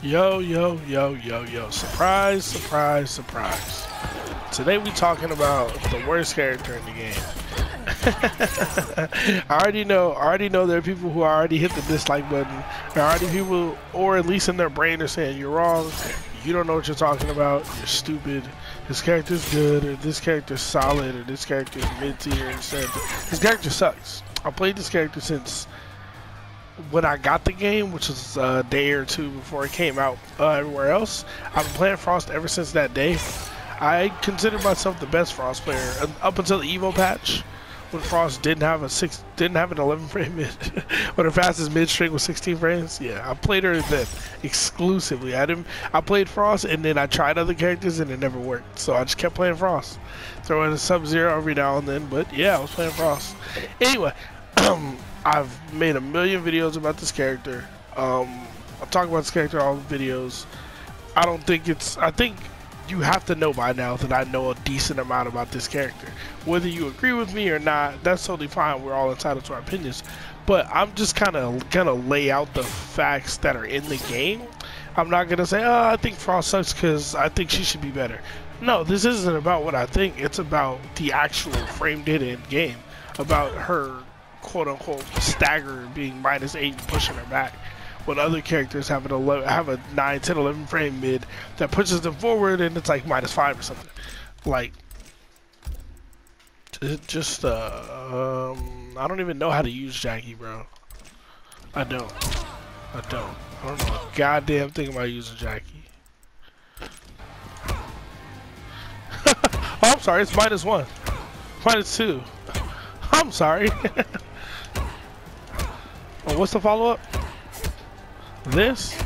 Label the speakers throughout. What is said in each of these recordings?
Speaker 1: Yo, yo, yo, yo, yo. Surprise, surprise, surprise. Today we talking about the worst character in the game. I already know there are people who already hit the dislike button. There are already people, or at least in their brain, are saying you're wrong, you don't know what you're talking about, you're stupid, this character's good, or this character's solid, or this character's mid-tier, instead. This character sucks. I played this character since when I got the game, which was a day or two before it came out everywhere else. I've been playing Frost ever since that day. I consider myself the best Frost player up until the Evo patch, when Frost didn't have an 11 frame mid, when her fastest mid string was 16 frames. Yeah, I played her then exclusively. I played Frost and then I tried other characters and it never worked. So I just kept playing Frost, throwing a Sub-Zero every now and then. But yeah, I was playing Frost. Anyway, I've made a million videos about this character. I talk about this character in all the videos. I think you have to know by now that I know a decent amount about this character. Whether you agree with me or not, that's totally fine. We're all entitled to our opinions. But I'm just kind of gonna lay out the facts that are in the game. I'm not gonna say, oh, I think Frost sucks because I think she should be better. No, this isn't about what I think. It's about the actual frame data in game. About her quote-unquote stagger being -8 and pushing her back, when other characters have a 9, 10, 11 frame mid that pushes them forward and it's like -5 or something. Like, I don't even know how to use Jackie, bro. I don't know a goddamn thing about using Jackie. Oh, I'm sorry, it's -1, -2. I'm sorry. Oh, what's the follow-up? This?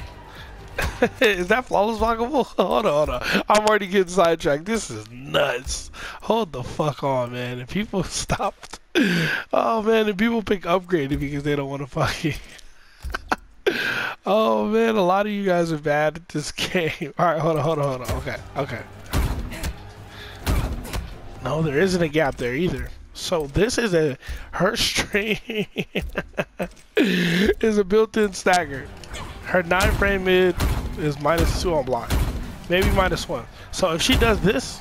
Speaker 1: Is that flawless blockable? Hold on. I'm already getting sidetracked. This is nuts. Hold the fuck on, man. If people stopped. Oh, man. If people pick upgraded because they don't want to fucking. Oh, man. A lot of you guys are bad at this game. Alright, hold on. Okay. No, there isn't a gap there either. So this is her string is a built-in stagger. Her 9 frame mid is -2 on block, maybe -1. So if she does this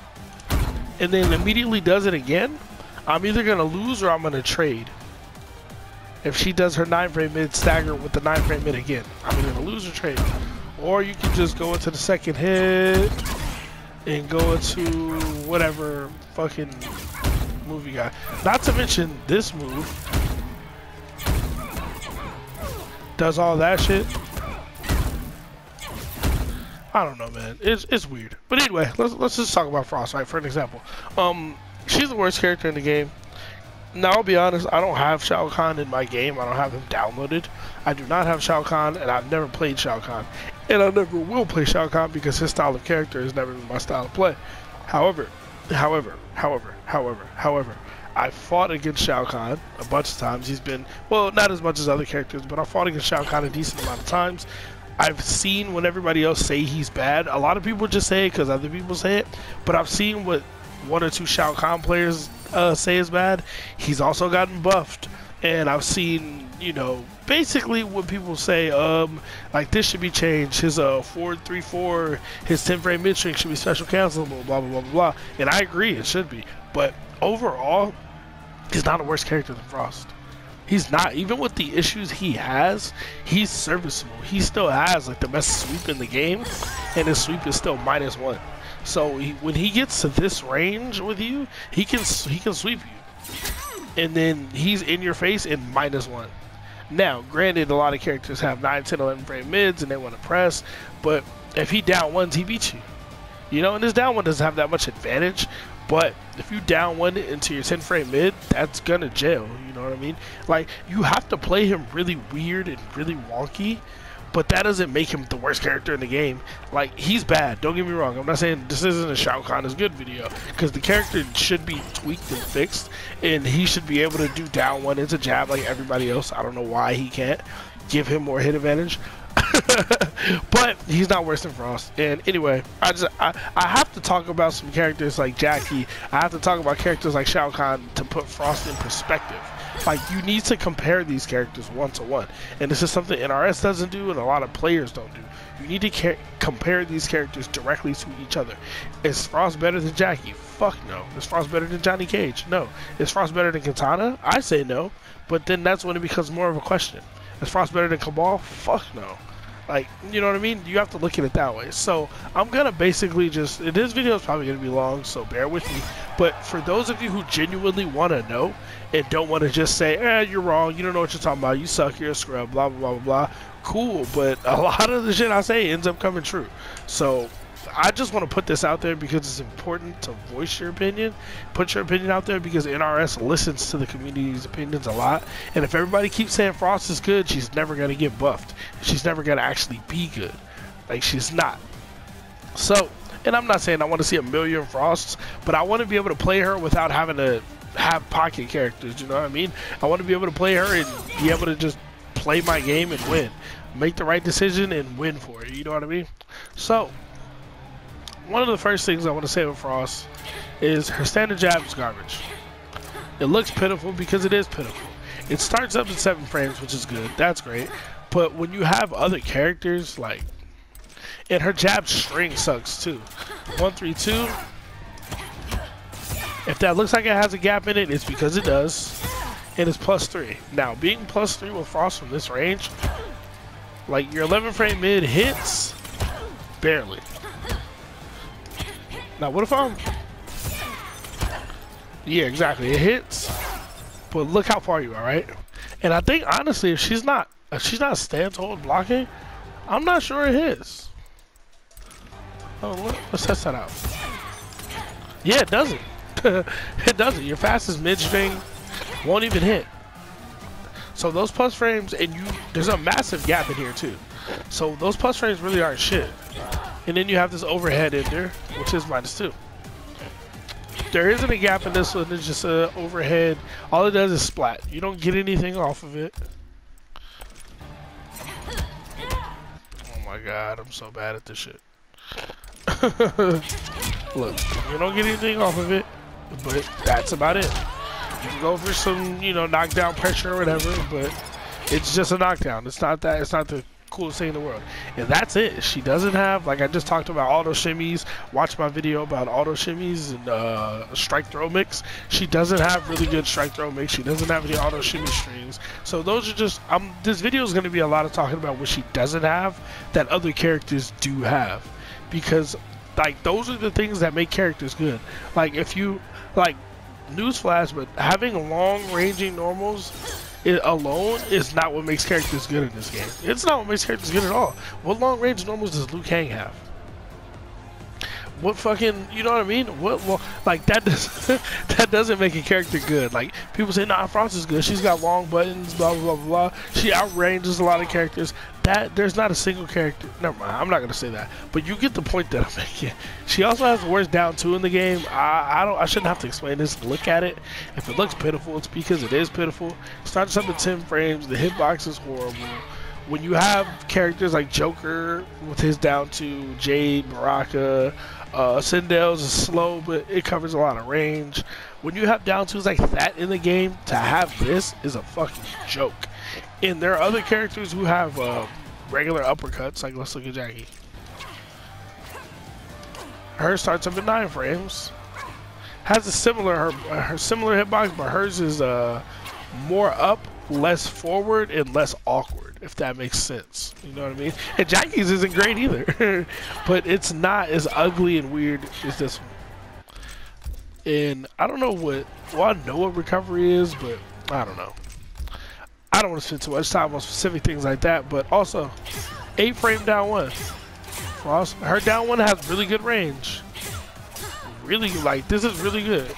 Speaker 1: and then immediately does it again, I'm either gonna lose or I'm gonna trade. If she does her 9 frame mid stagger with the 9 frame mid again, I'm either gonna lose or trade. Or you can just go into the second hit and go into whatever fucking move you got. Not to mention this move does all that shit. I don't know, man. It's weird. But anyway, let's just talk about Frost, right? For an example, she's the worst character in the game. Now, I'll be honest, I don't have Shao Kahn in my game. I don't have him downloaded. I do not have Shao Kahn, and I've never played Shao Kahn, and I never will play Shao Kahn because his style of character has never been my style of play. However, I fought against Shao Kahn a bunch of times. He's been, well, not as much as other characters, but I fought against Shao Kahn a decent amount of times. I've seen when everybody else say he's bad. A lot of people just say it because other people say it, but I've seen what 1 or 2 Shao Kahn players say is bad. He's also gotten buffed, and I've seen, you know, basically what people say, like this should be changed. His 4-3-4, his 10 frame mid string should be special cancelable, blah blah blah. And I agree, it should be. But overall, he's not a worse character than Frost. He's not. Even with the issues he has, he's serviceable. He still has like the best sweep in the game, and his sweep is still -1. So when he gets to this range with you, he can sweep you, and then he's in your face in -1. Now, granted, a lot of characters have 9, 10, 11 frame mids and they want to press, but if he down ones, he beats you. You know, and this down one doesn't have that much advantage, but if you down one into your 10 frame mid, that's gonna jail, you know what I mean? Like, you have to play him really weird and really wonky, but that doesn't make him the worst character in the game. Like, he's bad, don't get me wrong. I'm not saying this isn't a Shao Kahn is good video, because the character should be tweaked and fixed, and he should be able to do down one into jab like everybody else. I don't know why he can't. Give him more hit advantage. But he's not worse than Frost. And anyway, I have to talk about some characters like Jackie. I have to talk about characters like Shao Kahn to put Frost in perspective. Like, you need to compare these characters one to one, and this is something NRS doesn't do and a lot of players don't do. You need to compare these characters directly to each other. Is Frost better than Jackie? Fuck no. Is Frost better than Johnny Cage? No. Is Frost better than Katana? I say no, but then that's when it becomes more of a question. Is Frost better than Cabal? Fuck no. Like, you know what I mean? You have to look at it that way. So I'm gonna basically just, this video is probably gonna be long, so bear with me. But for those of you who genuinely want to know and don't want to just say, you're wrong, you don't know what you're talking about, you suck, you're a scrub, blah blah blah blah blah. Cool, but a lot of the shit I say ends up coming true. So I just want to put this out there because it's important to voice your opinion, put your opinion out there, because NRS listens to the community's opinions a lot. And if everybody keeps saying Frost is good, she's never going to get buffed. She's never going to actually be good. Like, she's not. So, and I'm not saying I want to see a million Frosts, but I want to be able to play her without having to have pocket characters, you know what I mean? I want to be able to play her and be able to just play my game and win. Make the right decision and win for it, you know what I mean? So, one of the first things I want to say with Frost is her standard jab is garbage. It looks pitiful because it is pitiful. It starts up in 7 frames, which is good. That's great. But when you have other characters, like, and her jab string sucks too. 1, 3, 2. If that looks like it has a gap in it, it's because it does. And it's +3. Now, being +3 with Frost from this range, like, your 11 frame mid hits barely. Now, what if I'm... Yeah, exactly. It hits, but look how far you are, right? And I think, honestly, if she's not stand-hold blocking, I'm not sure it hits. Oh, let's test that out. Yeah, it doesn't. It doesn't. Your fastest mid-string won't even hit. So those plus frames, and there's a massive gap in here, too. So those plus frames really aren't shit. And then you have this overhead in there, which is -2. There isn't a gap in this one, it's just an overhead. All it does is splat. You don't get anything off of it. Oh my god, I'm so bad at this shit. Look, you don't get anything off of it, but that's about it. You can go for some, you know, knockdown pressure or whatever, but it's just a knockdown. It's not the coolest thing in the world. And that's it. She doesn't have, like I just talked about, auto shimmies. Watch my video about auto shimmies and strike throw mix. She doesn't have really good strike throw mix. She doesn't have any auto shimmy strings. So those are just, this video is going to be a lot of talking about what she doesn't have that other characters do have, because like those are the things that make characters good. Like, if you, like, newsflash, but having long ranging normals alone is not what makes characters good in this game. It's not what makes characters good at all. What long range normals does Liu Kang have? What fucking, you know what I mean? What, well, like, that doesn't make a character good. Like, people say, nah, Frost is good. She's got long buttons, blah blah blah blah. She outranges a lot of characters. There's not a single character. Never mind, I'm not gonna say that. But you get the point that I'm making. She also has the worst down 2 in the game. I shouldn't have to explain this. Look at it. If it looks pitiful, it's because it is pitiful. It starts up at 10 frames. The hitbox is horrible. When you have characters like Joker with his down 2, Jade, Baraka, Sindel's is slow, but it covers a lot of range. When you have down 2s like that in the game, to have this is a fucking joke. And there are other characters who have regular uppercuts, like let's look at Jackie. Hers starts up at 9 frames. Has a similar, her similar hitbox, but hers is more up, less forward, and less awkward, if that makes sense. You know what I mean? And Jackie's isn't great either, but it's not as ugly and weird as this one. And I don't know what, well, I know what recovery is, but I don't know. I don't want to spend too much time on specific things like that, but also 8 frame down 1. Frost, her down 1 has really good range. Really, like, this is really good.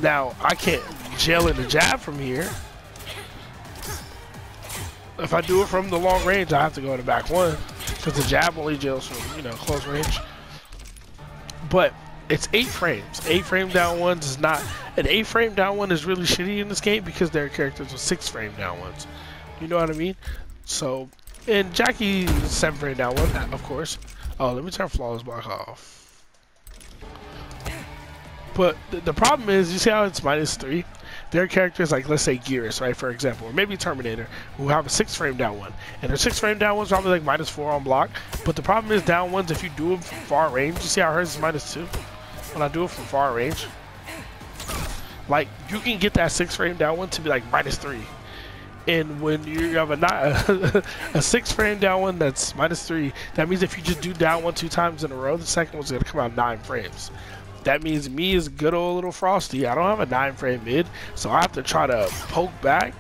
Speaker 1: Now, I can't jail in the jab from here. If I do it from the long range, I have to go to back 1, because the jab only jails from, you know, close range. But it's 8 frames. 8 frame down 1s is not... An 8 frame down 1 is really shitty in this game because there are characters with 6 frame down 1s. You know what I mean? So, and Jackie's 7 frame down 1, of course. Oh, let me turn flawless block off. But the problem is, you see how it's -3? There are characters like, let's say Gears, right, for example, or maybe Terminator, who have a 6 frame down one, and their 6 frame down one's probably like -4 on block. But the problem is down ones, if you do them from far range, you see how hers is -2 when I do it from far range. Like, you can get that 6 frame down one to be like -3. And when you have a 6 frame down one that's -3, that means if you just do down one 2 times in a row, the second one's gonna come out 9 frames. That means me as good old little Frosty, I don't have a 9 frame mid, so I have to try to poke back.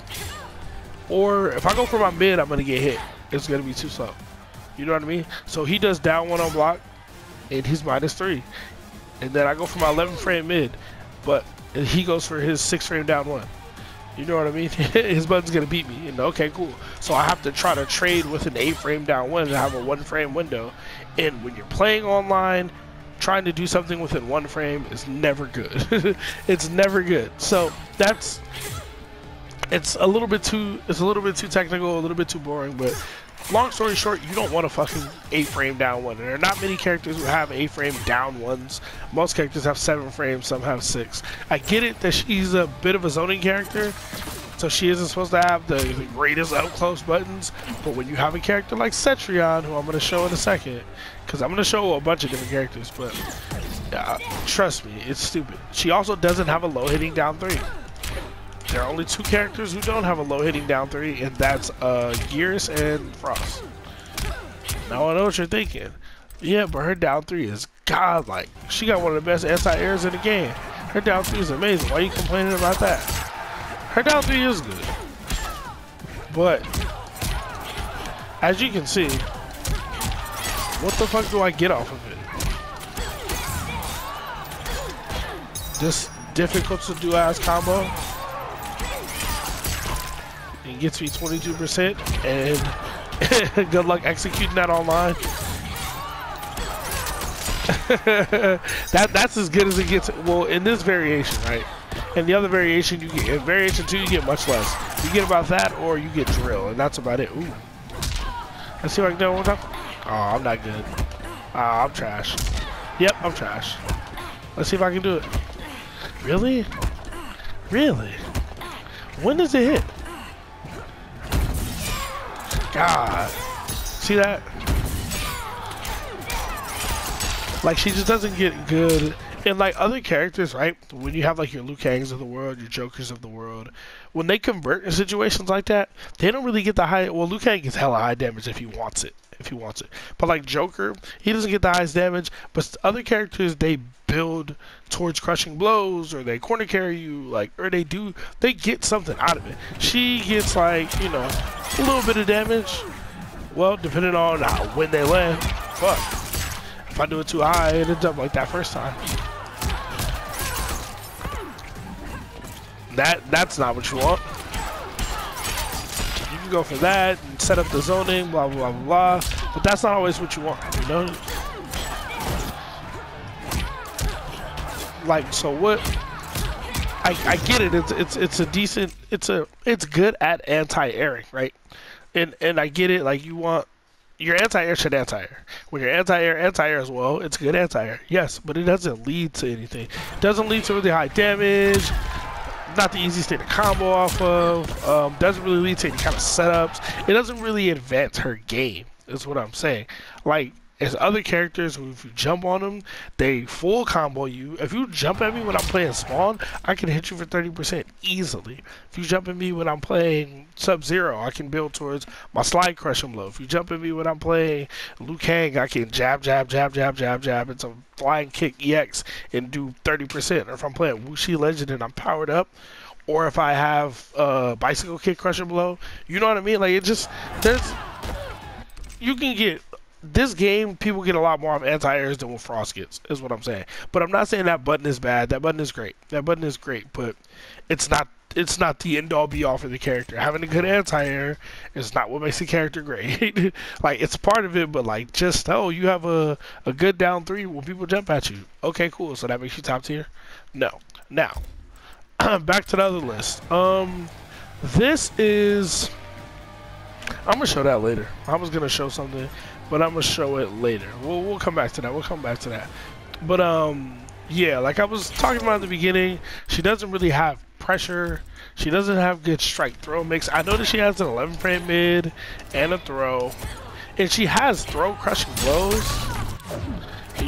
Speaker 1: Or if I go for my mid, I'm gonna get hit. It's gonna be too slow. You know what I mean? So he does down one on block, and he's -3. And then I go for my 11 frame mid, but he goes for his 6 frame down one. You know what I mean? His button's gonna beat me. And okay, cool. So I have to try to trade with an 8 frame down one and have a 1 frame window. And when you're playing online, trying to do something within 1 frame is never good. It's never good. So it's a little bit too technical, a little bit too boring, but long story short, you don't want a fucking 8 frame down one. And there are not many characters who have 8 frame down ones. Most characters have 7 frames, some have 6. I get it that she's a bit of a zoning character, so she isn't supposed to have the greatest up close buttons. But when you have a character like Cetrion, who I'm going to show in a second, because I'm going to show a bunch of different characters, but trust me, it's stupid. She also doesn't have a low hitting down 3. There are only 2 characters who don't have a low hitting down 3, and that's Gears and Frost. Now I know what you're thinking. Yeah, but her down 3 is godlike. She got one of the best anti-airs in the game. Her down 3 is amazing. Why are you complaining about that? Her down 3 is good. But as you can see, what the fuck do I get off of it? Just difficult to do ass combo. It gets me 22%, and good luck executing that online. That's as good as it gets. Well, in this variation, right? And the other variation, you get in variation 2, you get much less. You get about that, or you get drill, and that's about it. Ooh. Let's see if I can do it one time. Oh, I'm not good. I'm trash. Yep, I'm trash. Let's see if I can do it. Really? Really? When does it hit? God. See that? Like, she just doesn't get good. And like other characters, right? When you have like your Liu Kangs of the world, your Jokers of the world, when they convert in situations like that, they don't really get the high. Well, Liu Kang gets hella high damage if he wants it. But like Joker, he doesn't get the highest damage. But other characters, they build towards crushing blows, or they corner carry you, like, or they get something out of it. She gets like, you know, a little bit of damage. Well, depending on when they land. Fuck. If I do it too high, it ends up like that first time. That's not what you want. You can go for that and set up the zoning, blah blah blah blah. But that's not always what you want, you know. Like, so what? I get it. It's a decent. It's good at anti-airing, right? And I get it. Like, you want your anti-air should anti-air. When you're anti-air as well, it's good anti-air. Yes, but it doesn't lead to anything. It doesn't lead to really high damage. Not the easiest thing to combo off of. Doesn't really lead to any kind of setups. It doesn't really advance her game, is what I'm saying. Like, there's other characters who, if you jump on them, they full combo you. If you jump at me when I'm playing Spawn, I can hit you for 30% easily. If you jump at me when I'm playing Sub-Zero, I can build towards my slide crush him low. If you jump at me when I'm playing Liu Kang, I can jab, it's a flying kick EX and do 30%. Or if I'm playing Wuxi Legend and I'm powered up, or if I have bicycle kick crush him low, you know what I mean? Like, it just, you can get, this game, people get a lot more of anti-airs than what Frost gets, is what I'm saying. But I'm not saying that button is bad. That button is great. But it's not the end-all be-all for the character. Having a good anti-air is not what makes the character great. Like, it's part of it, but like, just, oh, you have a good down 3 when people jump at you. Okay, cool. So that makes you top tier? No. Now, back to the other list. This is, I'm gonna show that later. I was gonna show something, but I'm gonna show it later. We'll come back to that. But yeah, like I was talking about at the beginning, she doesn't really have pressure. She doesn't have good strike throw mix. I know that she has an 11 frame mid and a throw. And she has throw crushing blows.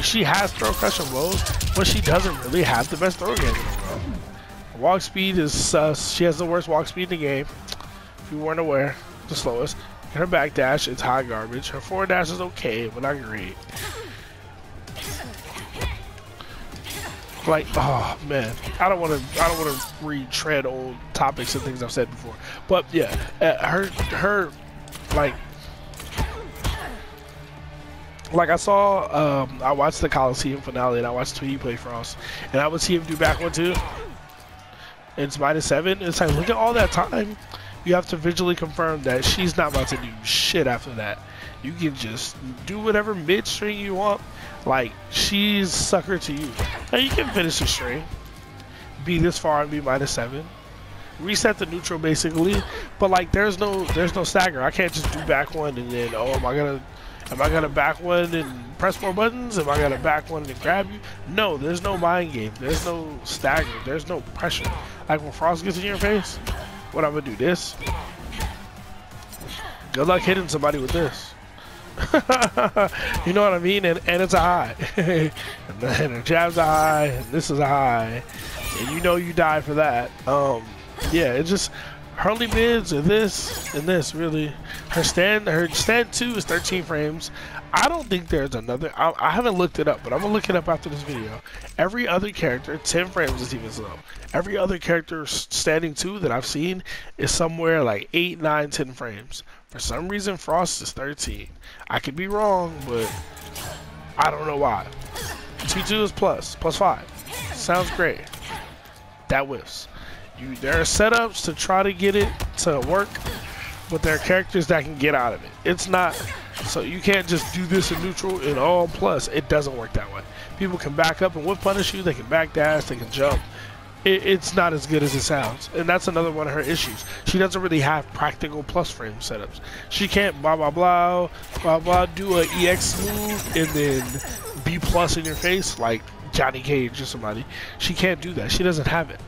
Speaker 1: She has throw crushing blows, but she doesn't really have the best throw game in the world. Walk speed is sus. She has the worst walk speed in the game. If you weren't aware, the slowest. Her back dash is high garbage. Her forward dash is okay, but not great. Like, oh man, I don't want to retread old topics and things I've said before. But yeah, her like I saw, I watched the Coliseum finale and I watched Tweety play Frost, and I would see him do back one too. It's -7. It's like, look at all that time. You have to visually confirm that she's not about to do shit after that. You can just do whatever mid-string you want. Like, she's sucker to you. Now you can finish the string, be this far and be -7. Reset the neutral basically, but like there's no stagger. I can't just do back one and then, oh, am I gonna back one and press more buttons? Am I gonna back one and grab you? No, there's no mind game. There's no stagger. There's no pressure. Like when Frost gets in your face, what I'm gonna do? This. Good luck hitting somebody with this. You know what I mean? And it's a high. And the jab's a high, and this is a high. And you know you die for that. Yeah, it's just her only mids are this and this, really. Her stand 2 is 13 frames. I don't think there's another. I haven't looked it up, but I'm gonna look it up after this video. Every other character, 10 frames is even slow. Every other character standing 2 that I've seen is somewhere like 8, 9, 10 frames. For some reason, Frost is 13. I could be wrong, but I don't know why. T2 is +5. Sounds great. That whiffs. There are setups to try to get it to work, but there are characters that can get out of it. It's not, so you can't just do this in neutral and all plus. It doesn't work that way. People can back up and whip punish you. They can back dash. They can jump. It's not as good as it sounds, and that's another one of her issues. She doesn't really have practical plus frame setups. She can't blah blah blah blah blah do a EX move and then B plus in your face like Johnny Cage or somebody. She can't do that. She doesn't have it.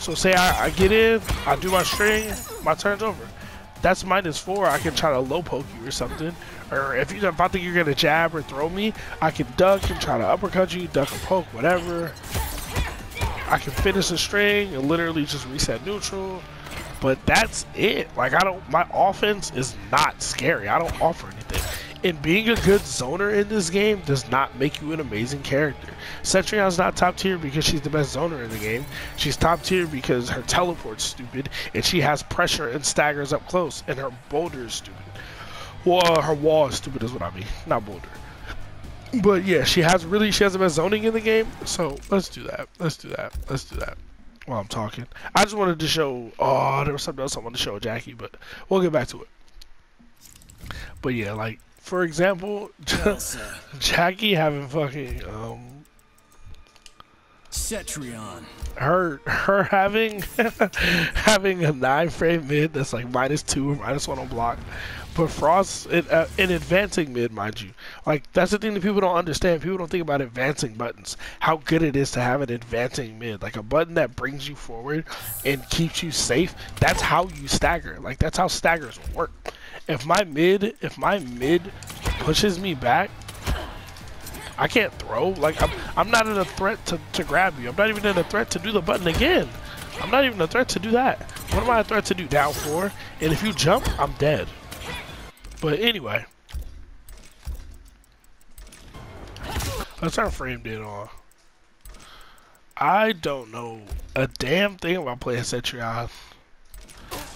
Speaker 1: So say I get in, I do my string, my turn's over. That's -4. I can try to low poke you or something. Or if I think you're gonna jab or throw me, I can duck and try to uppercut you, duck and poke, whatever. I can finish a string and literally just reset neutral. But that's it. Like my offense is not scary. I don't offer anything. And being a good zoner in this game does not make you an amazing character. Cetrion's not top tier because she's the best zoner in the game. She's top tier because her teleport's stupid and she has pressure and staggers up close, and her boulder is stupid. Well, her wall is stupid is what I mean, not boulder. But yeah, she has the best zoning in the game. So let's do that. Let's do that while I'm talking. I just wanted to show, oh, there was something else I wanted to show Jackie, but we'll get back to it. But yeah, like, for example, Jackie having fucking
Speaker 2: Cetrion.
Speaker 1: Her having having a 9 frame mid that's like -2 or -1 on block, but Frost in advancing mid, mind you. Like that's the thing that people don't understand. People don't think about advancing buttons. How good it is to have an advancing mid, like a button that brings you forward and keeps you safe. That's how you stagger. Like that's how staggers work. If my mid pushes me back, I can't throw. Like I'm not in a threat to grab you. I'm not even in a threat to do the button again. I'm not even a threat to do that. What am I a threat to do? Down 4, and if you jump, I'm dead. But anyway, let's turn frame data on. I don't know a damn thing about playing Cetrion.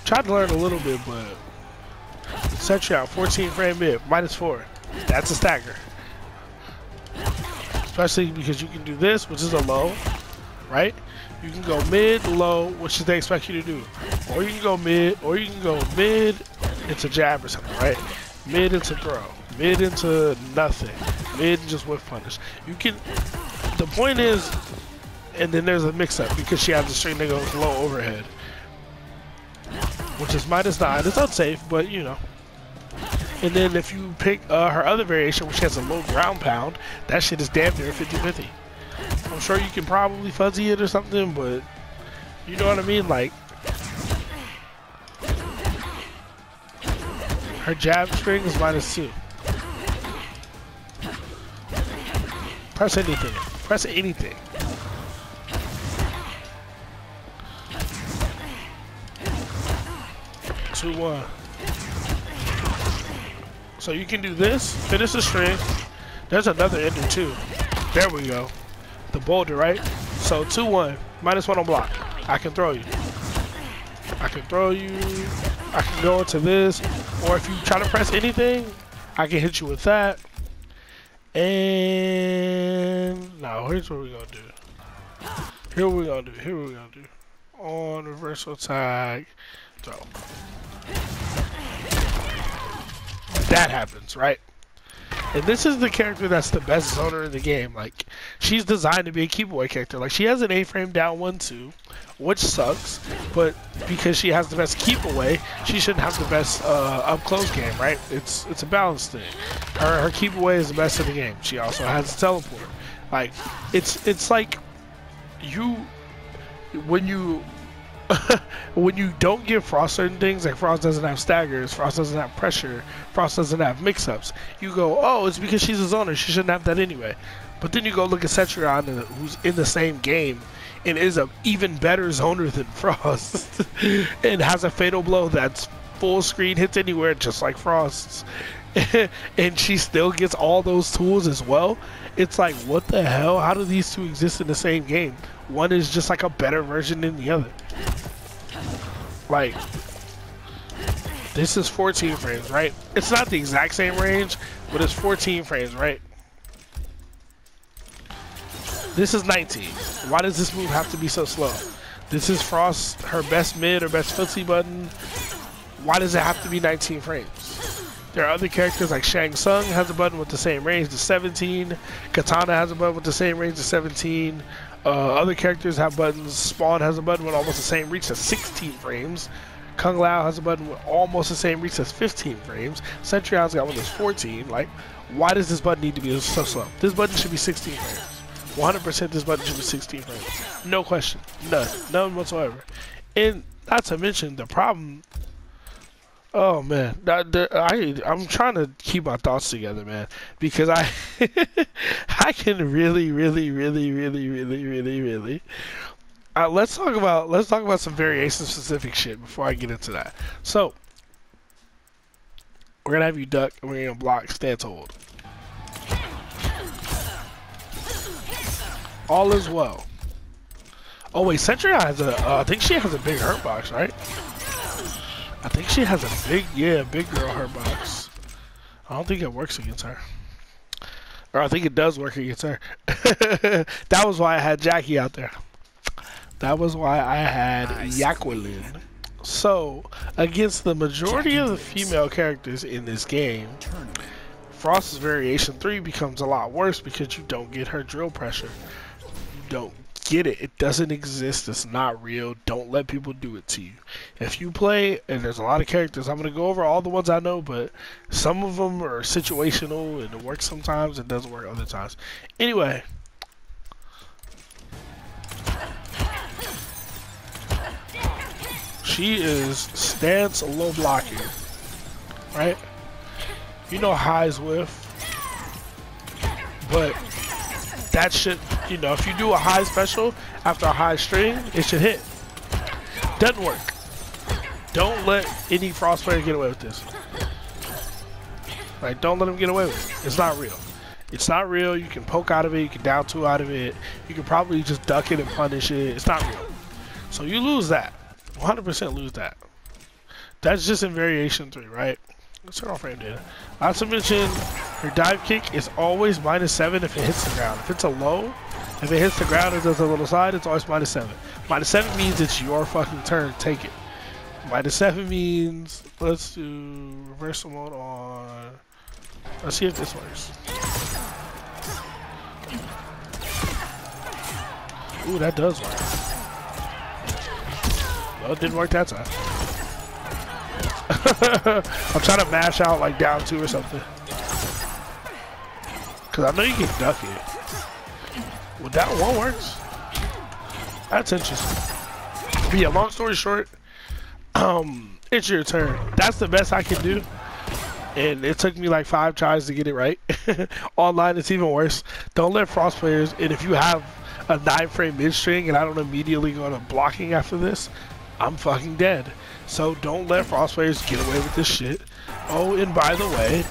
Speaker 1: Tried to learn a little bit, but Cetrion 14 frame mid -4. That's a stagger. Especially because you can do this, which is a low, right? You can go mid, low, which they expect you to do. Or you can go mid, or you can go mid into jab or something, right? Mid into throw, mid into nothing, mid and just whiff punish. You can, the point is, and then there's a mix-up because she has a string that goes low overhead, which is -9. It's unsafe, but you know. And then if you pick her other variation, which has a low ground pound, that shit is damn near 50-50. I'm sure you can probably fuzzy it or something, but You know what I mean? Like, her jab string is -2. Press anything. Press anything. Two, one. So you can do this, finish the string. There's another ender too. There we go. The boulder, right? So 2-1, -1 on block. I can throw you. I can throw you. I can go into this, or if you try to press anything, I can hit you with that. And now here's what we're gonna do. Here we're gonna do. Here we're gonna do. On reversal tag, throw. That happens, right? And this is the character that's the best zoner in the game. Like, she's designed to be a keep away character. Like, she has an A-frame down 1-2, which sucks, but because she has the best keep away, she shouldn't have the best up close game, right? It's a balance thing. Her keep away is the best in the game. She also has a teleport. Like, it's like when you when you don't give Frost certain things, like Frost doesn't have staggers, Frost doesn't have pressure, Frost doesn't have mix-ups, you go, oh, it's because she's a zoner, she shouldn't have that anyway. But then you go look at Cetrion, who's in the same game, and is an even better zoner than Frost, and has a fatal blow that's full screen, hits anywhere, just like Frost's, and she still gets all those tools as well. It's like, what the hell? How do these two exist in the same game? One is just like a better version than the other. Like, this is 14 frames, right? It's not the exact same range, but it's 14 frames, right? This is 19. Why does this move have to be so slow? This is Frost, her best mid or best footsie button. Why does it have to be 19 frames? There are other characters like Shang Tsung has a button with the same range to 17. Katana has a button with the same range to 17. Other characters have buttons. Spawn has a button with almost the same reach as 16 frames. Kung Lao has a button with almost the same reach as 15 frames. Cetrion's got one that's 14. Like, why does this button need to be so slow? This button should be 16 frames. 100% this button should be 16 frames. No question. None. None whatsoever. And not to mention the problem. Oh man, I'm trying to keep my thoughts together, man, because I can really. Let's talk about some variation specific shit before I get into that. So we're gonna have you duck, and we're gonna block, stance, hold. All is well. Oh wait, Cetrion has a. I think she has a big hurt box, right? I think she has a big girl hurt box. I don't think it works against her. Or I think it does work against her. That was why I had Jackie out there. That was why I had Yaquilin. So, against the majority of the female characters in this game, Frost's Variation 3 becomes a lot worse because you don't get her drill pressure. You don't get it. It doesn't exist. It's not real. Don't let people do it to you. If you play, and there's a lot of characters, I'm going to go over all the ones I know, but some of them are situational and it works sometimes, it doesn't work other times. Anyway, she is stance low blocking, right? You know highs with, but that should, you know, if you do a high special after a high string, it should hit. Doesn't work. Don't let any Frost player get away with this. Right? Don't let them get away with it. It's not real. It's not real. You can poke out of it. You can down 2 out of it. You can probably just duck it and punish it. It's not real. So you lose that. 100% lose that. That's just in Variation 3, right? Let's turn off frame data. Not to mention, her dive kick is always -7 if it hits the ground. If it's a low, if it hits the ground and does a little side, it's always -7. -7 means it's your fucking turn. Take it. -7 means, let's do reversal mode on. Let's see if this works. Ooh, that does work. Well, it didn't work that time. I'm trying to mash out like down 2 or something. Cause I know you can duck it. Well, that one works. That's interesting. But yeah, long story short, it's your turn. That's the best I can do. And it took me like 5 tries to get it right. Online, it's even worse. Don't let Frost players, and if you have a 9-frame mid-string and I don't immediately go to blocking after this, I'm fucking dead. So don't let Frost players get away with this shit. Oh, and by the way,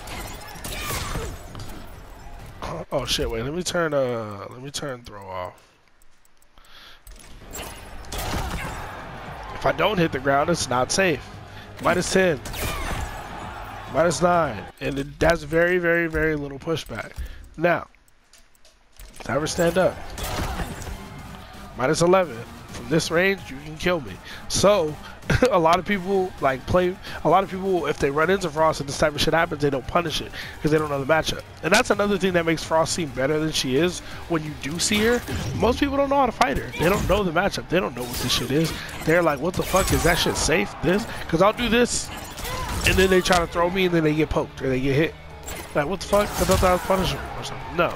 Speaker 1: oh shit, wait, let me turn throw off. If I don't hit the ground, it's not safe. -10. -9, and that's very, very, very little pushback. Now, never stand up. -11. From this range, you can kill me. So, a lot of people if they run into Frost and this type of shit happens, they don't punish it because they don't know the matchup. And that's another thing that makes Frost seem better than she is when you do see her. Most people don't know how to fight her. They don't know the matchup. They don't know what this shit is. They're like, what the fuck, is that shit safe? This? Because I'll do this, and then they try to throw me, and then they get poked or they get hit. Like, what the fuck? I thought that was punishable or something. No.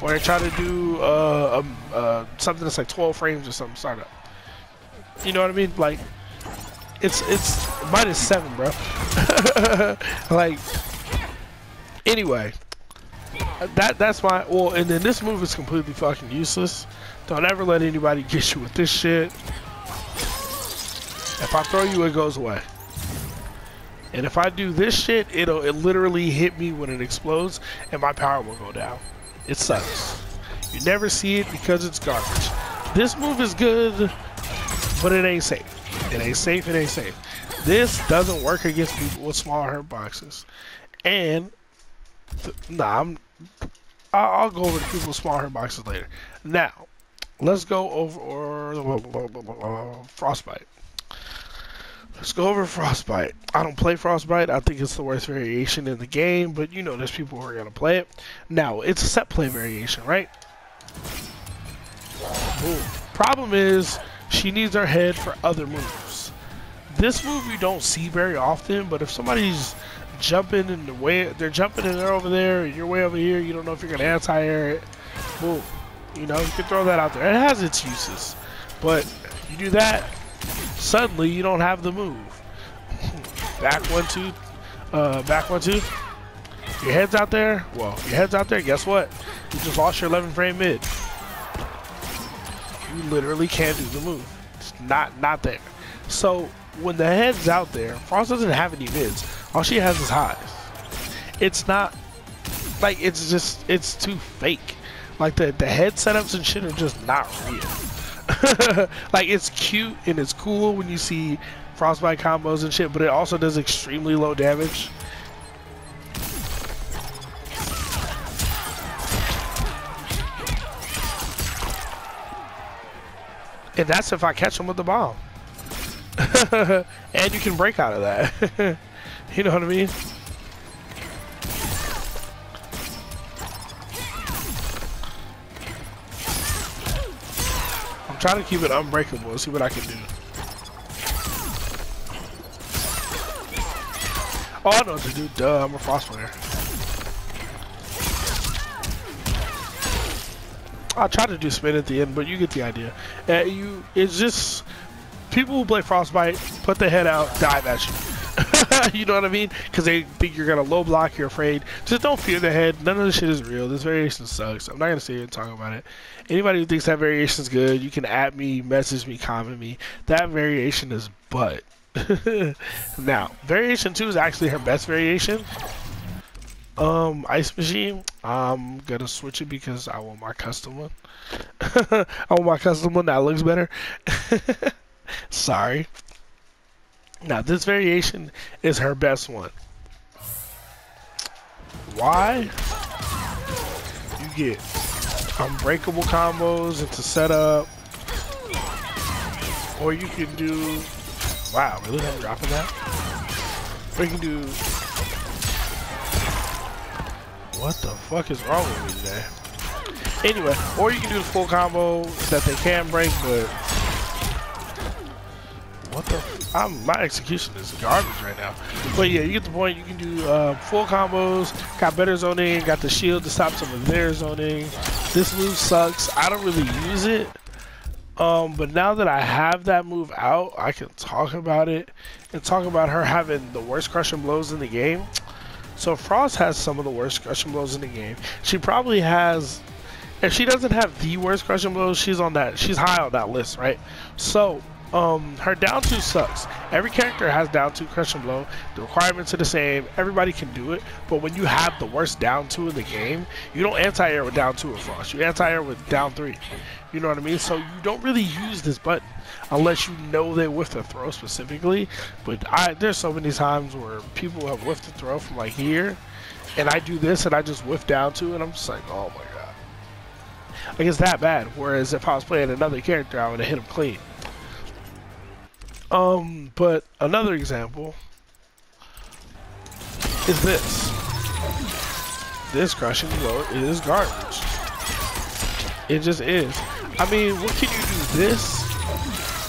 Speaker 1: Or they try to do something that's like 12 frames or something, startup. You know what I mean? Like, it's -7, bro. Like, anyway, that's my, well, and then this move is completely fucking useless. Don't ever let anybody get you with this shit. If I throw you, it goes away. And if I do this shit, it literally hit me when it explodes, and my power will go down. It sucks. You never see it because it's garbage. This move is good, but it ain't safe. It ain't safe, it ain't safe. This doesn't work against people with small hurt boxes. And, I'll go over to people with small hurt boxes later. Now, let's go over Frostbite. Let's go over Frostbite. I don't play Frostbite. I think it's the worst variation in the game, but you know there's people who are going to play it. Now, it's a set play variation, right? Boom. Problem is, she needs her head for other moves. This move you don't see very often, but if somebody's jumping in the way, they're jumping and they're over there, and you're way over here, you don't know if you're going to anti-air it. Boom. You know, you can throw that out there. It has its uses, but you do that, suddenly you don't have the move. Back 1-2, back 1-2. Your head's out there. Well, your head's out there. Guess what? You just lost your 11-frame mid. You literally can't do the move. It's not there. So when the head's out there, Frost doesn't have any mids. All she has is highs. It's not like, it's too fake. Like the head setups and shit are just not real. Like, it's cute and it's cool when you see Frostbite combos and shit, but it also does extremely low damage. And that's if I catch him with the bomb. And you can break out of that. You know what I mean? I'm trying to keep it unbreakable. Let's see what I can do. Oh, I know what to do. Duh, I'm a Frost player. I'll try to do spin at the end, but you get the idea. It's just people who play Frostbite put their head out, dive at you. You know what I mean? Because they think you're gonna low block. You're afraid. Just don't fear the head. None of this shit is real. This variation sucks. I'm not gonna sit here and talk about it. Anybody who thinks that variation is good, you can at me, message me, comment me. That variation is butt. Now, variation 2 is actually her best variation. Ice Machine, I'm gonna switch it because I want my custom one. I want my custom one that looks better. Sorry. Now, this variation is her best one. Why? You get unbreakable combos into setup, or you can do, wow, really, I'm dropping that? Or you can do, what the fuck is wrong with me today? Anyway, or you can do the full combo that they can break, but what the? My execution is garbage right now. But yeah, you get the point. You can do full combos. Got better zoning. Got the shield to stop some of their zoning. This move sucks. I don't really use it. But now that I have that move out, I can talk about it and talk about her having the worst crushing blows in the game. So Frost has some of the worst crushing blows in the game. She probably has, if she doesn't have the worst crushing blows, she's high on that list, right? So her down two sucks. Every character has down two crushing blow. The requirements are the same. Everybody can do it. But when you have the worst down two in the game, you don't anti-air with down two with Frost. You anti-air with down three. You know what I mean? So you don't really use this button unless you know they whiff the throw specifically. But there's so many times where people have whiffed the throw from like here, and I do this and I just whiff down two, and I'm just like, oh my god. Like, it's that bad. Whereas if I was playing another character, I would have hit him clean. But another example is this. This crushing blow is garbage. It just is. I mean, what can you do? This?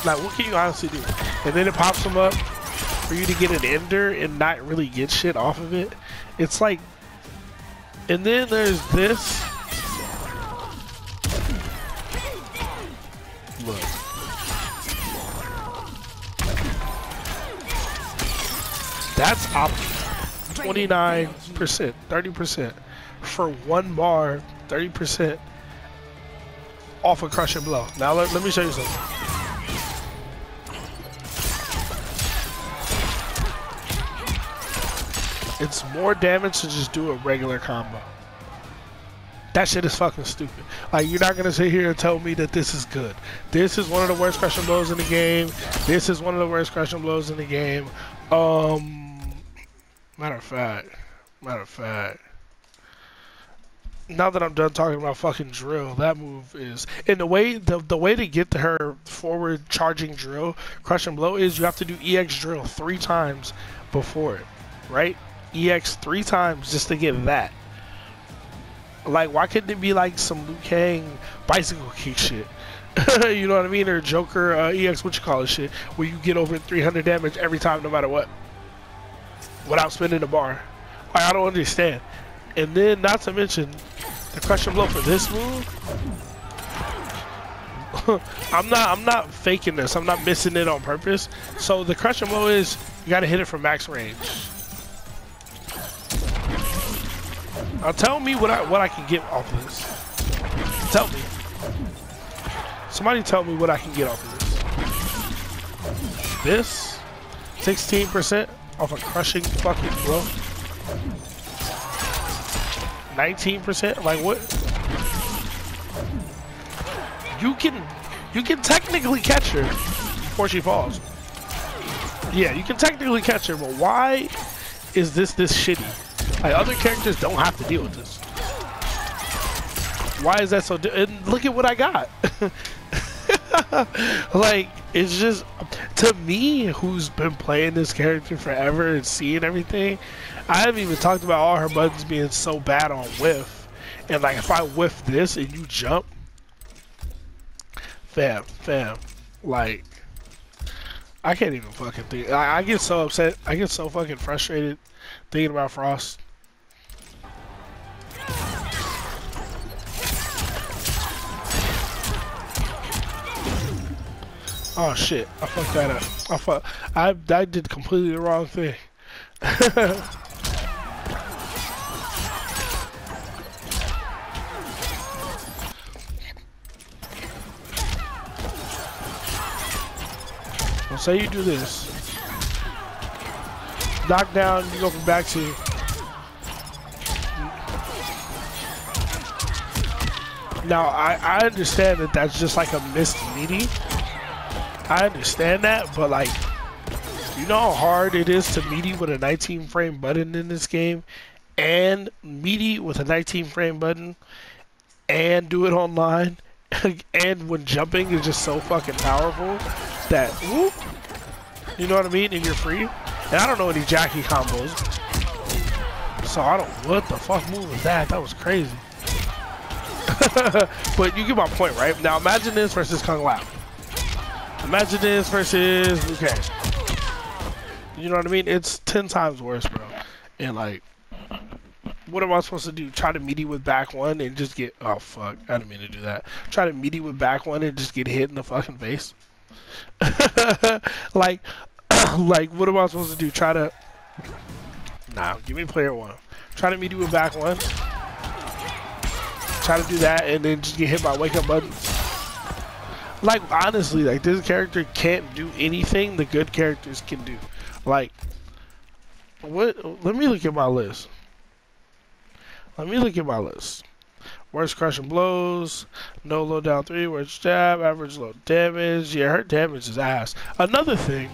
Speaker 1: Like, what can you honestly do? And then it pops them up for you to get an ender and not really get shit off of it. It's like, and then there's this. Look. That's optimal. 29%, 30% for one bar, 30% off a crushing blow. Now let me show you something. It's more damage to just do a regular combo. That shit is fucking stupid. Like, you're not gonna sit here and tell me that this is good. This is one of the worst crushing blows in the game. This is one of the worst crushing blows in the game. Matter of fact, now that I'm done talking about fucking drill, that move is, and the way to get to her forward charging drill, crush and blow, is you have to do EX drill 3 times before it, right? EX 3 times just to get that. Like, why couldn't it be like some Liu Kang bicycle kick shit? You know what I mean? Or Joker EX, what you call it shit, where you get over 300 damage every time, no matter what, without spinning the bar. Like, I don't understand. And then, not to mention, the crush and blow for this move. I'm not faking this. I'm not missing it on purpose. So the crush and blow is, you gotta hit it from max range. Now tell me what I can get off of this. Tell me. Somebody tell me what I can get off of this. This 16% off a crushing fucking blow. 19%. Like, what? You can technically catch her before she falls. Yeah, you can technically catch her, but why is this shitty? Like, other characters don't have to deal with this. Why is that so? And look at what I got. Like, it's just, to me, who's been playing this character forever and seeing everything, I haven't even talked about all her buttons being so bad on whiff. And like, if I whiff this and you jump, fam, like, I can't even fucking think. I get so upset. I get so fucking frustrated thinking about Frost. Oh shit, I fucked that up. I did completely the wrong thing. Well, say you do this. Knock down, you go from back to. Now, I understand that that's just like a missed meaty. I understand that, but like, you know how hard it is to meaty with a 19 frame button in this game, and meaty with a 19 frame button, and do it online, and when jumping is just so fucking powerful that, whoop, you know what I mean, and you're free. And I don't know any Jackie combos, so I don't, what the fuck move was that? That was crazy. But you get my point, right? Now imagine this versus Kung Lao. Imagine this versus Liu Kang. You know what I mean? It's 10 times worse, bro. And like, What am I supposed to do? Try to meet you with back one and just get... Oh, fuck. I didn't mean to do that. Try to meet you with back one and just get hit in the fucking face? Like, like, what am I supposed to do? Try to... Nah, give me player one. Try to meet you with back one. Try to do that and then just get hit by wake up buttons. Like, honestly, like, this character can't do anything the good characters can do. Like, what? Let me look at my list. Worst crushing blows, no low down 3, worst jab, average low damage. Yeah, her damage is ass. Another thing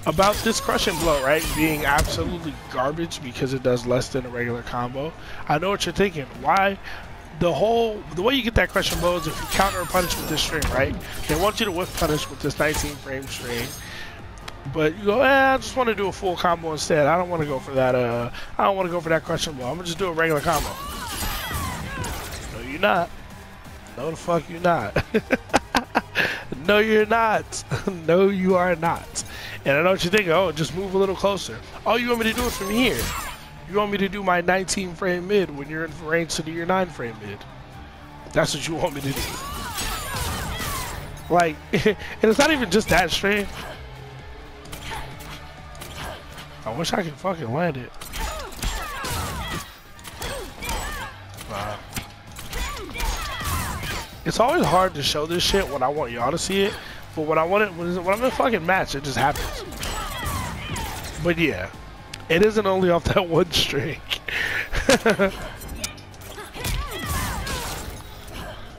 Speaker 1: about this crushing blow, right, being absolutely garbage because it does less than a regular combo. I know what you're thinking. Why? The way you get that crushing blow is if you counter a punish with this string, right? They want you to whiff punish with this 19 frame string. But you go, I just want to do a full combo instead. I don't want to go for that. I don't want to go for that crushing blow. I'm gonna just do a regular combo. No, you're not. No, the fuck you're not. No, you're not. No, you are not. And I know what you're thinking. Oh, just move a little closer. Oh, you want me to do it from here? You want me to do my 19 frame mid when you're in range to do your 9 frame mid? That's what you want me to do. Like, and it's not even just that string. I wish I could fucking land it. Wow. It's always hard to show this shit when I want y'all to see it, but when I'm in a fucking match, it just happens. But yeah, it isn't only off that one string.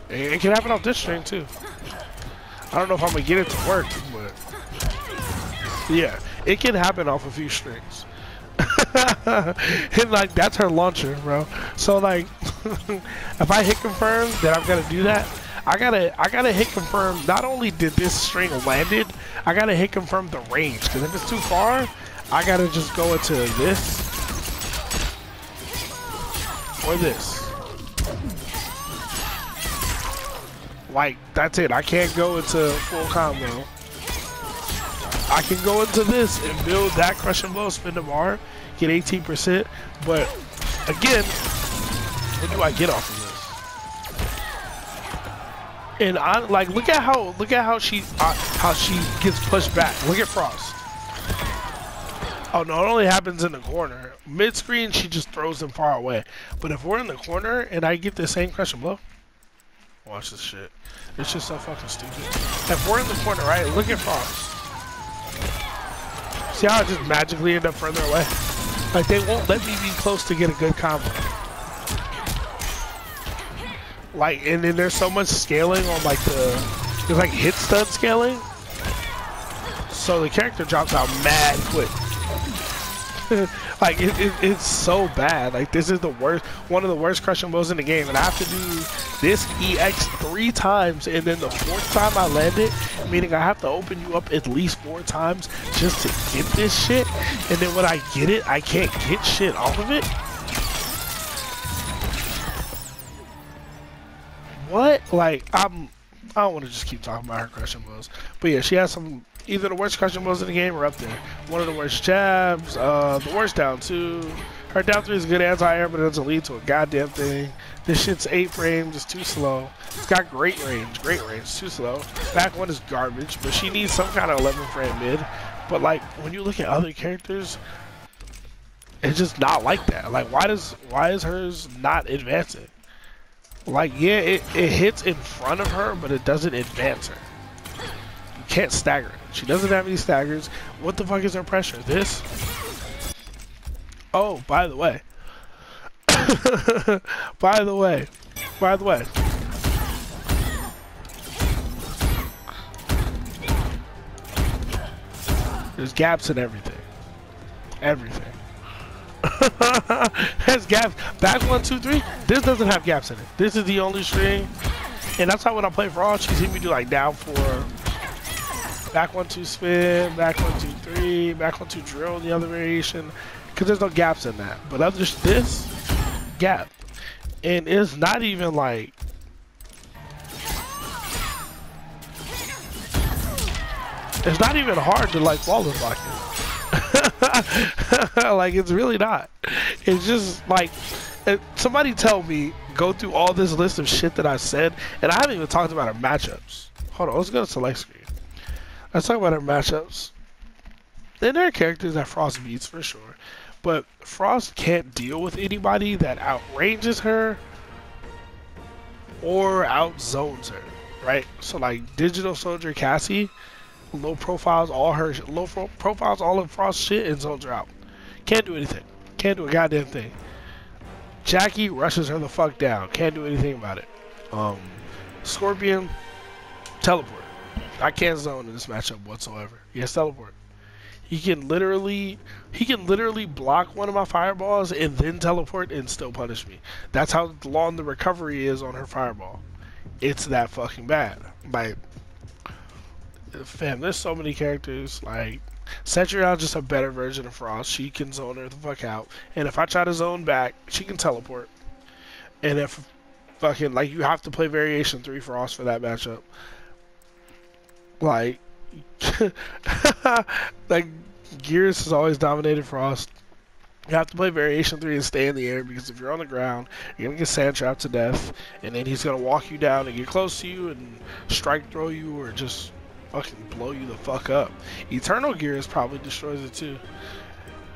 Speaker 1: It can happen off this string too. I don't know if I'm gonna get it to work, but yeah, it can happen off a few strings. And like, that's her launcher, bro. So like, if I hit confirm that I'm gonna do that, I gotta hit confirm. Not only did this string landed, I gotta hit confirm the range. Because if it's too far, I gotta just go into this or this. Like, that's it. I can't go into full combo. I can go into this and build that crushing blow, spin the bar, get 18%. But again, what do I get off of this? And I like, look at how she gets pushed back. Look at Frost. Oh no, it only happens in the corner. Mid screen, she just throws them far away. But if we're in the corner and I get the same crushing blow, watch this shit. It's just so fucking stupid. If we're in the corner, right? Look at Frost. See how I just magically end up further away? Like, they won't let me be close to get a good combo. Like, and then there's so much scaling on like there's like hit stun scaling. So the character drops out mad quick. Like, it's so bad. Like, this is the worst, one of the worst crushing blows in the game. And I have to do this EX 3 times, and then the 4th time I land it, meaning I have to open you up at least 4 times just to get this shit. And then when I get it, I can't get shit off of it. What? Like, I don't want to just keep talking about her crushing blows. But yeah, she has some, either the worst crushing blows in the game or up there. One of the worst jabs, the worst down 2. Her down 3 is good anti-air, but it doesn't lead to a goddamn thing. This shit's 8 frames, it's too slow. It's got great range, too slow. Back 1 is garbage, but she needs some kind of 11 frame mid. But like, when you look at other characters, it's just not like that. Like, why is hers not advancing? Like, yeah, it hits in front of her, but it doesn't advance her. You can't stagger it. She doesn't have any staggers. What the fuck is her pressure? This? Oh, by the way. By the way. There's gaps in everything. Has gaps. Back 1, 2, 3. This doesn't have gaps in it. This is the only string, and that's why when I play Frost, she sees me do like down 4, back 1, 2 spin, back 1, 2, 3, back 1, 2 drill. The other variation, because there's no gaps in that. But other this gap, and it's not even like. It's not even hard to like flawless block it. Like, it's really not. It's just like, Somebody tell me, go through all this list of shit that I said, and I haven't even talked about our matchups. Hold on, let's go to select screen. Let's talk about our matchups. And there are characters that Frost beats for sure, but Frost can't deal with anybody that outranges her or outzones her, right? So like Digital Soldier Cassie, low profiles all of Frost's shit and zones her out. Can't do anything. Can't do a goddamn thing. Jackie rushes her the fuck down. Can't do anything about it. Scorpion, teleport. I can't zone in this matchup whatsoever. Yes, teleport. He can literally block one of my fireballs and then teleport and still punish me. That's how long the recovery is on her fireball. It's that fucking bad. Like, fam, there's so many characters. Like, Cetrion just a better version of Frost. She can zone her the fuck out. And if I try to zone back, she can teleport. And if fucking, like, you have to play Variation 3 Frost for that matchup. Like, like, Gears has always dominated Frost. You have to play Variation 3 and stay in the air, because if you're on the ground, you're going to get sand trapped to death, and then he's going to walk you down and get close to you and strike throw you or just fucking blow you the fuck up. Eternal Gears probably destroys it too.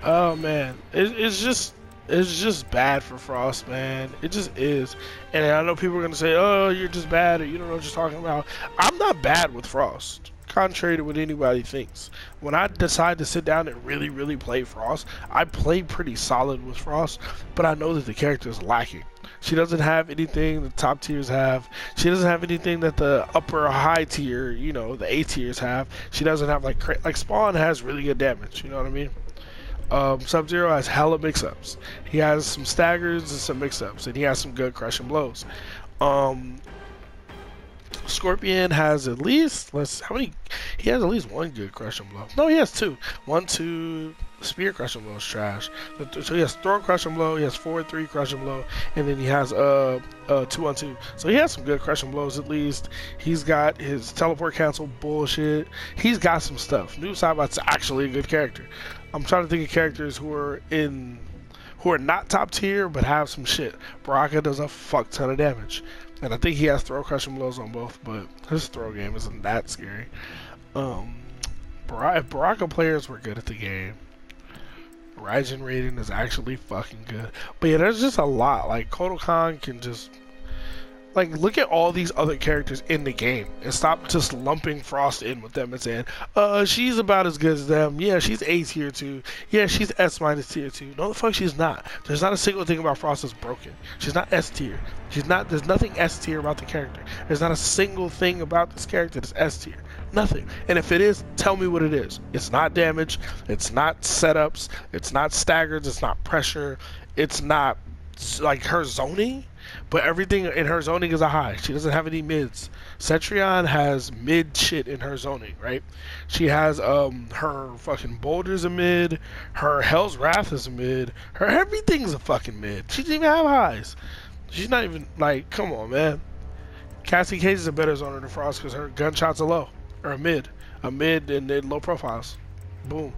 Speaker 1: Oh man, it's just bad for Frost, man. It just is. And I know people are going to say, oh, you're just bad, or you don't know what you're talking about. I'm not bad with Frost, contrary to what anybody thinks. When I decide to sit down and really play Frost, I play pretty solid with Frost, but I know that the character is lacking. She doesn't have anything the top tiers have. She doesn't have anything that the upper high tier, you know, the A tiers have. She doesn't have like Spawn has really good damage, you know what I mean? Sub-Zero has hella mix-ups. He has some staggers and some mix-ups, and he has some good crushing blows. Scorpion has at least, he has at least one good crushing blow. No, he has two. 1-2 spear crushing blow is trash. So he has throw crushing blow, he has 4-3 crushing blow, and then he has 2-on-2. So he has some good crushing blows at least. He's got his teleport cancel bullshit. He's got some stuff. Noob Saibot's actually a good character. I'm trying to think of characters who are not top tier but have some shit. Baraka does a fuck ton of damage. And I think he has throw crushing blows on both, but his throw game isn't that scary. If Baraka players were good at the game, Raijin rating is actually fucking good. But yeah, there's just a lot. Like, Kodokan can just, like, look at all these other characters in the game and stop just lumping Frost in with them and saying, she's about as good as them. Yeah, she's A tier 2. Yeah, she's S minus tier 2. No, the fuck she's not. There's not a single thing about Frost that's broken. She's not S tier. There's nothing S tier about the character. There's not a single thing about this character that's S tier. Nothing. And if it is, tell me what it is. It's not damage. It's not setups. It's not staggers. It's not pressure. It's not, like, her zoning. But everything in her zoning is a high. She doesn't have any mids. Cetrion has mid shit in her zoning, right? She has her fucking Boulder's a mid. Her Hell's Wrath is a mid. Her everything's a fucking mid. She doesn't even have highs. She's not even, like, come on, man. Cassie Cage is a better zoner than Frost because her gunshots are low. Or a mid and then low profiles. Boom.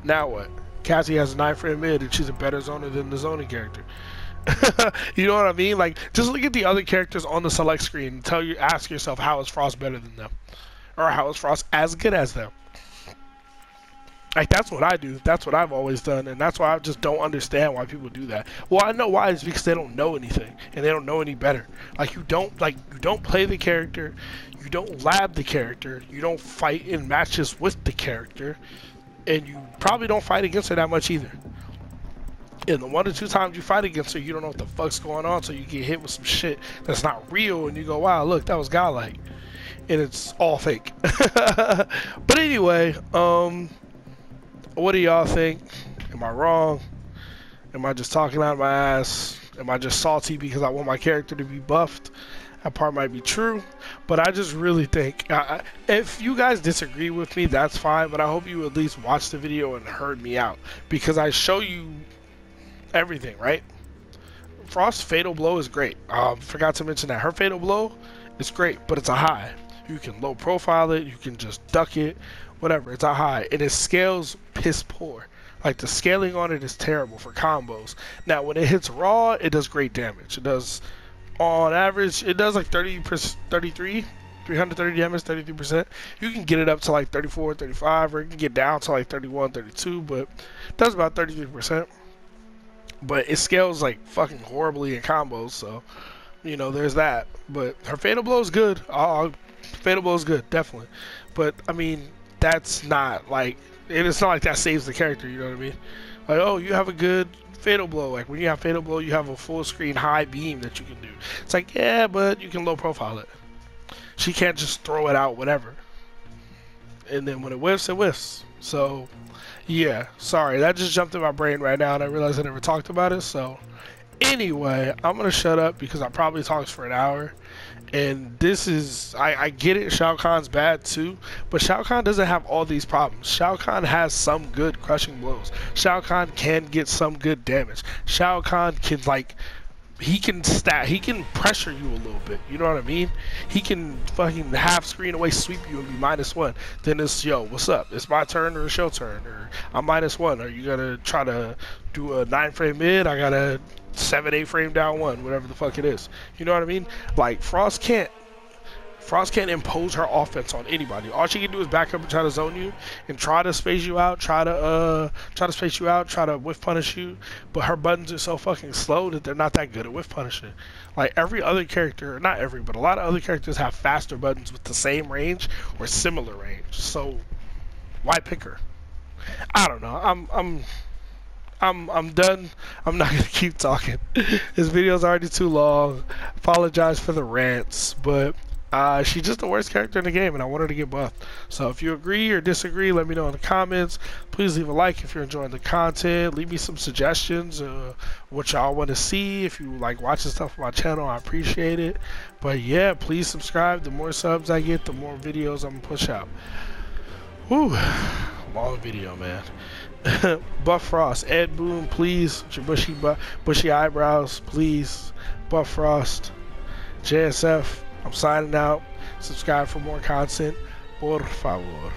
Speaker 1: Now what? Cassie has a 9-frame mid and she's a better zoner than the zoning character. You know what I mean? Like, just look at the other characters on the select screen and ask yourself, how is Frost better than them? Or how is Frost as good as them? Like, that's what I do. That's what I've always done, and that's why I just don't understand why people do that. Well, I know why. It's because they don't know anything, and they don't know any better. Like, you don't play the character, you don't lab the character, you don't fight in matches with the character, and you probably don't fight against her that much either. And the 1 or 2 times you fight against her, you don't know what the fuck's going on, so you get hit with some shit that's not real, and you go, wow, look, that was godlike. And it's all fake. But anyway, what do y'all think? Am I wrong? Am I just talking out of my ass? Am I just salty because I want my character to be buffed? That part might be true, but I just really think, if you guys disagree with me, that's fine, but I hope you at least watched the video and heard me out, because I show you everything, right? Frost's Fatal Blow is great. Forgot to mention that. Her Fatal Blow is great, but it's a high. You can low profile it, you can just duck it, whatever. It's a high, and it scales piss poor. Like the scaling on it is terrible for combos. Now when it hits raw, it does great damage. It does, on average, it does like 33, 330 damage, 33%. You can get it up to like 34, 35, or you can get down to like 31, 32, but it does about 33%. But it scales like fucking horribly in combos, so you know there's that. But her fatal blow is good. Fatal blow is good, definitely. But I mean, that's not like, it's not like that saves the character. You know what I mean? Like, oh, you have a good fatal blow. Like when you have fatal blow, you have a full screen high beam that you can do. It's like, yeah, but you can low profile it. She can't just throw it out whatever. And then when it whiffs, it whiffs. So yeah, sorry, that just jumped in my brain right now, and I realized I never talked about it. So anyway, I'm gonna shut up because I probably talked for an hour. And this is, I get it, Shao Kahn's bad too, but Shao Kahn doesn't have all these problems. Shao Kahn has some good crushing blows. Shao Kahn can get some good damage. Shao Kahn can, like, he can pressure you a little bit, you know what I mean? He can fucking half screen away sweep you and be -1. Then it's, yo, what's up? It's my turn or it's your turn, or I'm -1. Are you gonna try to do a 9-frame mid? I got a 7-8 frame down 1, whatever the fuck it is. You know what I mean? Like Frost can't impose her offense on anybody. All she can do is back up and try to zone you and try to space you out, try to whiff punish you. But her buttons are so fucking slow that they're not that good at whiff punishing. Like every other character, not every, but a lot of other characters have faster buttons with the same range or similar range. So why pick her? I don't know. I'm done. I'm not gonna keep talking. This video's already too long. Apologize for the rants, but she's just the worst character in the game, and I want her to get buffed. So if you agree or disagree, let me know in the comments. Please leave a like if you're enjoying the content. Leave me some suggestions, what y'all want to see. If you like watching stuff on my channel, I appreciate it. But yeah, please subscribe. The more subs I get, the more videos I'm gonna push out. Whew, long video, man. Buff Frost, Ed Boon, please. With your bushy eyebrows, please. Buff Frost, JSF. I'm signing out. Subscribe for more content. Por favor.